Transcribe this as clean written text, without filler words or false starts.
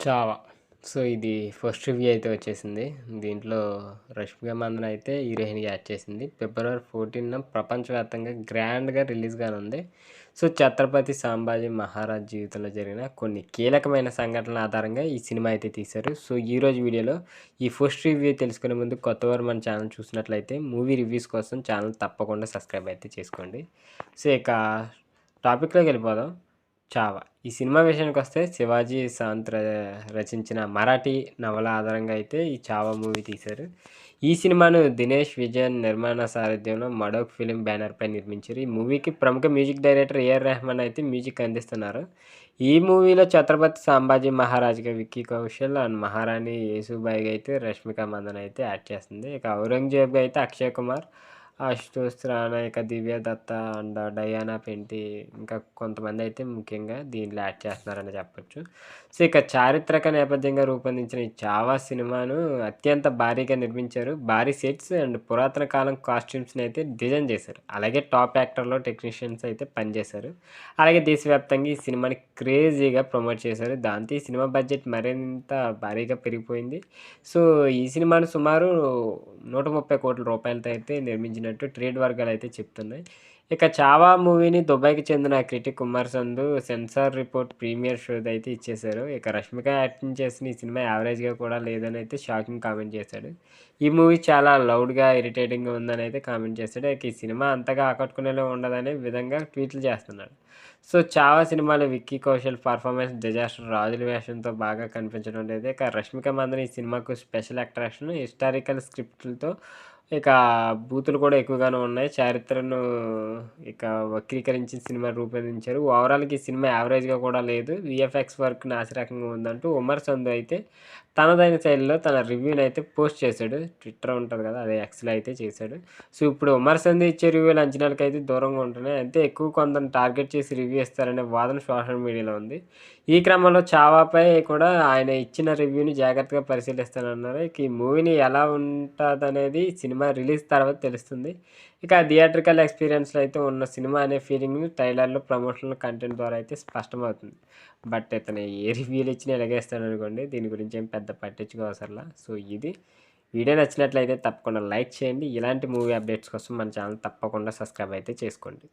Chhaava. So, ఇది first review అయితే వచ్చేసింది. దీంట్లో రష్మిక మందన అయితే హీరోయిన్‌గా యాక్ట్ చేసింది. ఫిబ్రవరి 14న ప్రపంచవ్యాప్తంగా గ్రాండ్‌గా రిలీజ్ కానుంది. సో, ఛత్రపతి సంభాజీ మహారాజ్ జీవితంలో జరిగిన కొన్ని కీలకమైన సంఘటనల ఆధారంగా ఈ సినిమా అయితే తీశారు. సో, ఈరోజు వీడియోలో ఈ ఫస్ట్ రివ్యూ తెలుసుకునే ముందు కొత్తవారు మన ఛానల్ చూసినట్లయితే మూవీ రివ్యూస్ కోసం ఛానల్ తప్పకుండా సబ్స్క్రైబ్ అయితే చేసుకోండి. సో, ఇక టాపిక్‌లోకి వెళ్ళిపోదాం. చావా. ఈ సినిమా విషయానికొస్తే శివాజీ సాంత్ రచించిన మరాఠీ నవల ఆధారంగా అయితే ఈ చావా మూవీ తీశారు. ఈ సినిమాను దినేష్ విజయన్ నిర్మాణ సారథ్యంలో మడోక్ ఫిలిం బ్యానర్పై నిర్మించారు. ఈ మూవీకి ప్రముఖ మ్యూజిక్ డైరెక్టర్ ఏఆర్ రెహమాన్ అయితే మ్యూజిక్ అందిస్తున్నారు. ఈ మూవీలో ఛత్రపతి సంభాజీ మహారాజ్‌గా విక్కీ కౌశల్ అండ్ మహారాణి యేసుబాయిగా అయితే రష్మిక మందన అయితే యాక్ట్ చేస్తుంది. ఇక ఔరంగజేబ్‌గా అయితే అక్షయ్ కుమార్, ఆశుతోష్ రాణా, ఇక దివ్య దత్త అండ్ డయానా పెంటి ఇంకా కొంతమంది అయితే ముఖ్యంగా దీంట్లో యాడ్ చేస్తున్నారని చెప్పొచ్చు. సో, ఇక చారిత్రక నేపథ్యంగా రూపొందించిన ఈ చావా సినిమాను అత్యంత భారీగా నిర్మించారు. భారీ సెట్స్ అండ్ పురాతన కాలం కాస్ట్యూమ్స్‌ని అయితే డిజైన్ చేశారు. అలాగే టాప్ యాక్టర్‌లో టెక్నీషియన్స్ అయితే పనిచేశారు. అలాగే దేశవ్యాప్తంగా ఈ సినిమాని క్రేజీగా ప్రమోట్ చేశారు. దాంతో ఈ సినిమా బడ్జెట్ మరింత భారీగా పెరిగిపోయింది. సో, ఈ సినిమాను సుమారు 130 కోట్ల రూపాయలతో అయితే నిర్మించినట్టు ట్రేడ్ వర్గాలైతే చెప్తున్నాయి. ఇక చావా మూవీని దుబాయ్‌కి చెందిన critic Kumar Sandhu censor report premiere షోదైతే ఇచ్చేశారు. ఇక రష్మిక యాక్టింగ్ చేసిన ఈ సినిమా యావరేజ్‌గా కూడా లేదని అయితే షాకింగ్ కామెంట్ చేశాడు. ఈ మూవీ చాలా లౌడ్‌గా, ఇరిటేటింగ్‌గా ఉందని అయితే కామెంట్ చేశాడు. ఇక ఈ సినిమా అంతగా ఆకట్టుకునేలా ఉండదనే విధంగా ట్వీట్లు చేస్తున్నాడు. సో, చావా సినిమాలో విక్కీ కౌశల్ పర్ఫార్మెన్స్ డిజాస్టర్. రాజుల వేషంతో బాగా కనిపించడం లేదు. ఇక రష్మిక మందన ఈ సినిమాకు స్పెషల్ అట్రాక్షన్ హిస్టారికల్ స్క్రిప్ట్‌లతో ఇక బూతులు కూడా ఎక్కువగానే ఉన్నాయి. చరిత్రను ఇక వక్రీకరించి సినిమా రూపొందించారు. ఓవరాల్‌గా ఈ సినిమా యావరేజ్‌గా కూడా లేదు. వీఎఫ్ఎక్స్ వర్క్ నాసిరకంగా ఉందంటూ ఉమర్ సంధు అయితే తనదైన శైలిలో తన రివ్యూని అయితే పోస్ట్ చేశాడు. ట్విట్టర్ ఉంటది కదా! అదే ఎక్స్‌లో అయితే చేశాడు. సో, ఇప్పుడు ఉమర్ సంధు ఇచ్చే రివ్యూలు అంచనాలకైతే దూరంగా ఉంటున్నాయి. అంతే ఎక్కువ కొందరిని టార్గెట్ చేసి రివ్యూ ఇస్తారనే వాదన సోషల్ మీడియాలో ఉంది. ఈ క్రమంలో చావాపై కూడా ఆయన ఇచ్చిన రివ్యూని జాగ్రత్తగా పరిశీలిస్తానన్నారు. ఇక ఈ మూవీని ఎలా ఉంటదనేది సినిమా రిలీజ్ తర్వాత తెలుస్తుంది. ఇక థియేట్రికల్ ఎక్స్‌పీరియన్స్‌లో అయితే ఉన్న సినిమా అనే ఫీలింగ్‌ని ట్రైలర్‌లో, ప్రమోషనల్ కంటెంట్ ద్వారా అయితే స్పష్టమవుతుంది. బట్ ఇతను ఏ రివ్యూలు ఇచ్చినా ఇలాగే ఇస్తాడనుకోండి. దీని గురించి ఏం పెద్ద పట్టించుకోవసరలా. సో, ఇది వీడియో నచ్చినట్లయితే తప్పకుండా లైక్ చేయండి. ఇలాంటి మూవీ అప్డేట్స్ కోసం మన ఛానల్ తప్పకుండా సబ్స్క్రైబ్ అయితే చేసుకోండి.